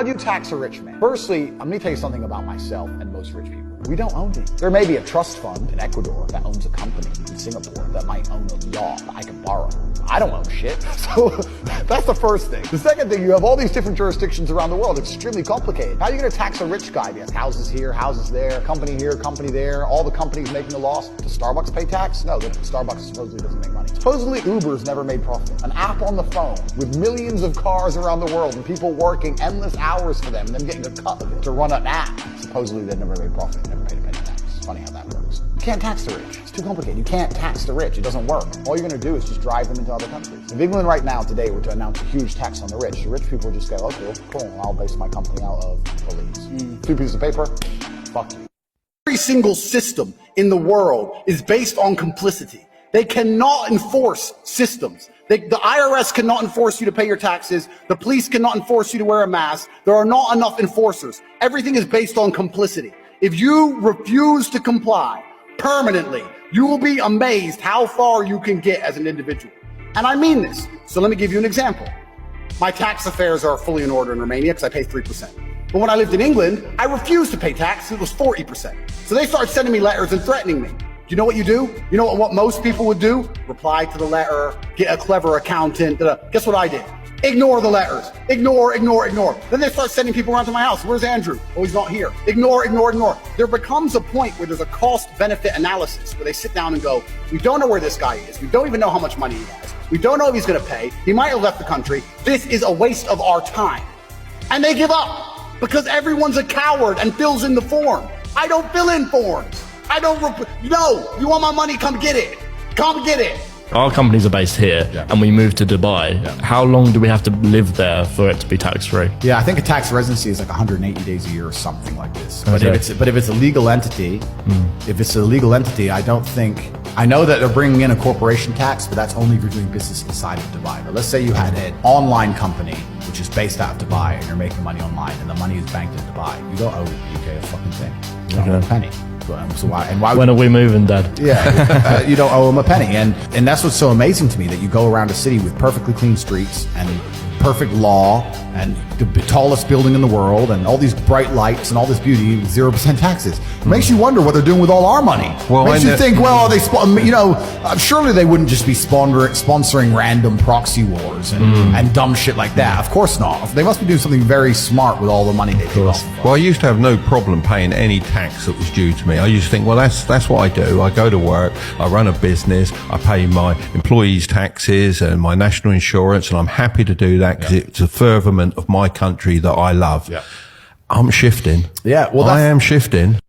How do you tax a rich man? Firstly, I'm going to tell you something about myself and most rich people. We don't own anything. There may be a trust fund in Ecuador that owns a company in Singapore that might own a yacht that I can borrow. I don't own shit. So that's the first thing. The second thing, you have all these different jurisdictions around the world. It's extremely complicated. How are you going to tax a rich guy? He has houses here, houses there, company here, company there, all the companies making a loss. Does Starbucks pay tax? No, Starbucks supposedly doesn't make money. Supposedly Uber's never made profit. An app on the phone with millions of cars around the world and people working endless hours for them and them getting a cut of it to run an app. Supposedly they've never made profit, never paid a penny tax. It's funny how that works. You can't tax the rich. It's too complicated. You can't tax the rich. It doesn't work. All you're going to do is just drive them into other countries. If England right now today were to announce a huge tax on the rich people would just go, okay, cool, I'll base my company out of police. 2 pieces of paper, fuck you. Every single system in the world is based on complicity. They cannot enforce systems. The IRS cannot enforce you to pay your taxes. The police cannot enforce you to wear a mask. There are not enough enforcers. Everything is based on complicity. If you refuse to comply permanently, you will be amazed how far you can get as an individual. And I mean this. So let me give you an example. My tax affairs are fully in order in Romania because I pay 3%. But when I lived in England, I refused to pay tax. It was 40%. So they started sending me letters and threatening me. You know what you do? You know what most people would do? Reply to the letter, get a clever accountant. Guess what I did? Ignore the letters. Ignore. Then they start sending people around to my house. Where's Andrew? Oh, he's not here. Ignore. There becomes a point where there's a cost-benefit analysis where they sit down and go, we don't know where this guy is. We don't even know how much money he has. We don't know if he's going to pay. He might have left the country. This is a waste of our time. And they give up because everyone's a coward and fills in the form. I don't fill in forms. No, you want my money? Come get it. Come get it. Our companies are based here and we moved to Dubai. How long do we have to live there for it to be tax-free? Yeah, I think a tax residency is like 180 days a year or something like this. But if it's a legal entity, I know that they're bringing in a corporation tax, but that's only if you're doing business inside of Dubai. But let's say you had an online company, which is based out of Dubai, and you're making money online, and the money is banked in Dubai. You don't owe the UK a fucking thing. You don't owe a penny. So why when are we moving, Dad? Yeah, you don't owe them a penny. And that's what's so amazing to me, that you go around a city with perfectly clean streets and perfect law and the tallest building in the world and all these bright lights and all this beauty, 0% taxes. It makes you wonder what they're doing with all our money. Well, makes you think, well, surely they wouldn't just be sponsoring random proxy wars and dumb shit like that. Of course not. They must be doing something very smart with all the money they take off. Well, I used to have no problem paying any tax that was due to me. I used to think, well, that's what I do. I go to work, I run a business, I pay my employees' taxes and my national insurance, and I'm happy to do that because it's a furtherment of my country that I love. I'm shifting. Yeah, well, I am shifting.